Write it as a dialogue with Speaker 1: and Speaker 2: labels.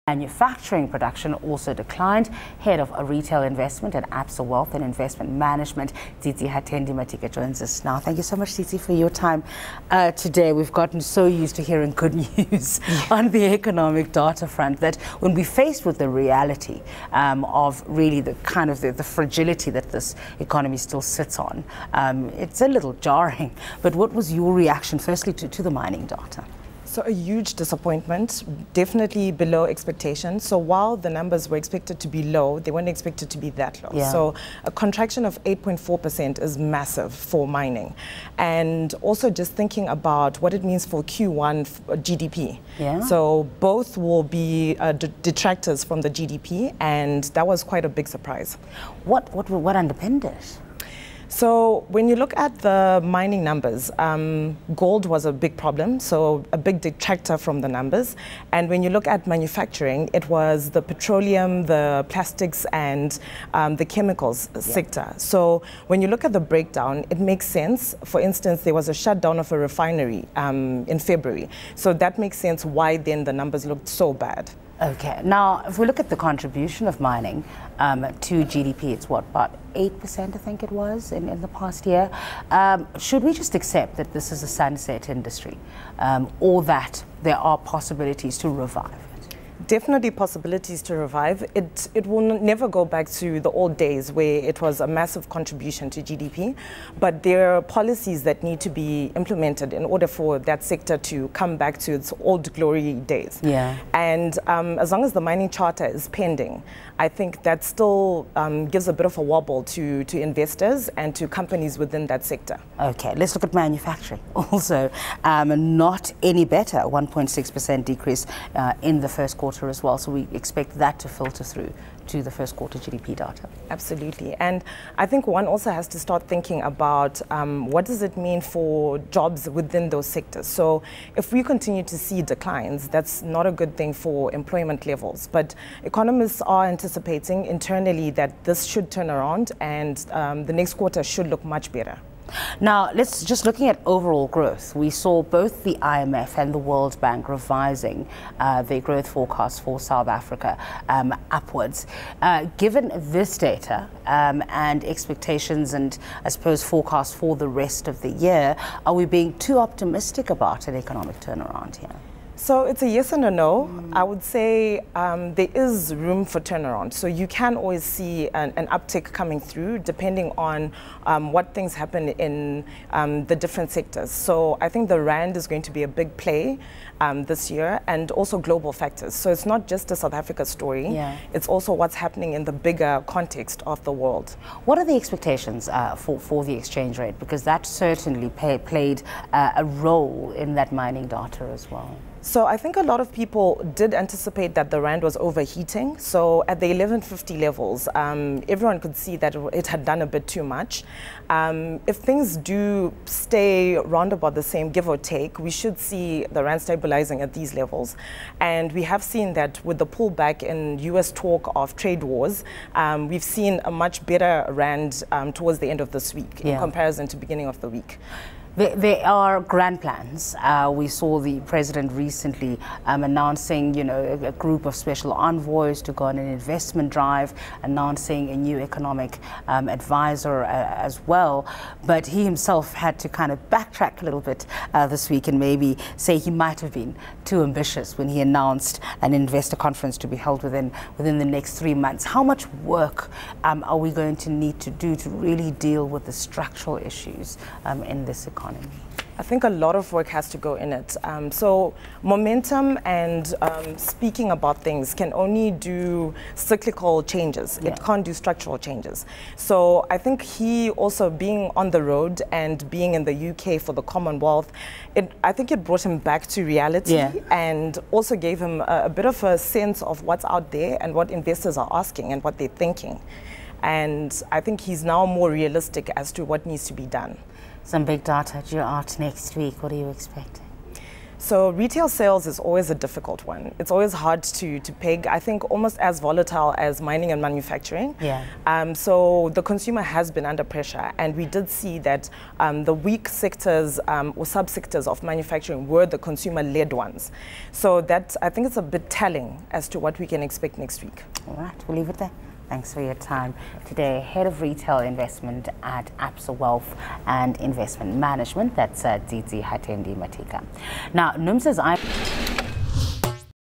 Speaker 1: Manufacturing production also declined. Head of Retail Investment at Absa Wealth and Investment Management, Tsitsi Hatendi Matika, joins us now. Thank you so much, Tsitsi, for your time today. We've gotten so used to hearing good news on the economic data front that when we're faced with the reality of really the kind of the fragility that this economy still sits on, it's a little jarring. But what was your reaction, firstly, to the mining data?
Speaker 2: So a huge disappointment, definitely below expectations. So while the numbers were expected to be low, they weren't expected to be that low.
Speaker 1: Yeah.
Speaker 2: So a contraction of 8.4% is massive for mining. And also just thinking about what it means for Q1 GDP.
Speaker 1: Yeah.
Speaker 2: So both will be detractors from the GDP, and that was quite a big surprise.
Speaker 1: What underpinned it?
Speaker 2: So when you look at the mining numbers, gold was a big problem, so a big detractor from the numbers. And when you look at manufacturing, it was the petroleum, the plastics, and the chemicals sector. So when you look at the breakdown, it makes sense. For instance, there was a shutdown of a refinery in February. So that makes sense why then the numbers looked so bad.
Speaker 1: Okay, now if we look at the contribution of mining to GDP, it's what, about 8% I think it was in the past year. Should we just accept that this is a sunset industry or that there are possibilities to revive it?
Speaker 2: Definitely possibilities to revive. It will never go back to the old days where it was a massive contribution to GDP, but there are policies that need to be implemented in order for that sector to come back to its old glory days.
Speaker 1: Yeah.
Speaker 2: And as long as the mining charter is pending, I think that still gives a bit of a wobble to investors and to companies within that sector.
Speaker 1: Okay, let's look at manufacturing. Also, not any better, 1.6% decrease in the first quarter as well. So we expect that to filter through to the first quarter GDP data.
Speaker 2: Absolutely. And I think one also has to start thinking about what does it mean for jobs within those sectors. So if we continue to see declines, that's not a good thing for employment levels. But economists are anticipating internally that this should turn around and the next quarter should look much better.
Speaker 1: Now, let's just looking at overall growth. We saw both the IMF and the World Bank revising their growth forecast for South Africa upwards. Given this data and expectations and I suppose forecasts for the rest of the year, are we being too optimistic about an economic turnaround here?
Speaker 2: So it's a yes and a no. I would say there is room for turnaround. So you can always see an uptick coming through depending on what things happen in the different sectors. So I think the Rand is going to be a big play this year, and also global factors. So it's not just a South Africa story.
Speaker 1: Yeah.
Speaker 2: It's also what's happening in the bigger context of the world.
Speaker 1: What are the expectations for the exchange rate? Because that certainly played a role in that mining data as well.
Speaker 2: So I think a lot of people did anticipate that the Rand was overheating. So at the 1150 levels, everyone could see that it had done a bit too much. If things do stay round about the same, give or take, we should see the Rand stabilizing at these levels. And we have seen that with the pullback in US talk of trade wars, we've seen a much better Rand towards the end of this week in comparison to beginning of the week.
Speaker 1: There are grand plans. We saw the president recently announcing, you know, a group of special envoys to go on an investment drive, announcing a new economic advisor as well. But he himself had to kind of backtrack a little bit this week and maybe say he might have been too ambitious when he announced an investor conference to be held within the next 3 months. How much work are we going to need to do to really deal with the structural issues in this economy?
Speaker 2: I think a lot of work has to go in it. So momentum and speaking about things can only do cyclical changes.
Speaker 1: Yeah.
Speaker 2: It can't do structural changes. So I think he also being on the road and being in the UK for the Commonwealth, I think it brought him back to reality and also gave him a bit of a sense of what's out there and what investors are asking and what they're thinking. And I think he's now more realistic as to what needs to be done.
Speaker 1: Some big data due out next week. What are you expecting?
Speaker 2: So retail sales is always a difficult one. It's always hard to peg. I think almost as volatile as mining and manufacturing.
Speaker 1: Yeah.
Speaker 2: So the consumer has been under pressure, and we did see that the weak sectors or subsectors of manufacturing were the consumer-led ones. So that, I think it's a bit telling as to what we can expect next week.
Speaker 1: All right, we'll leave it there. Thanks for your time today. Head of Retail Investment at Absa Wealth and Investment Management, that's Dzidzi Hatendi Matika. Now, Num says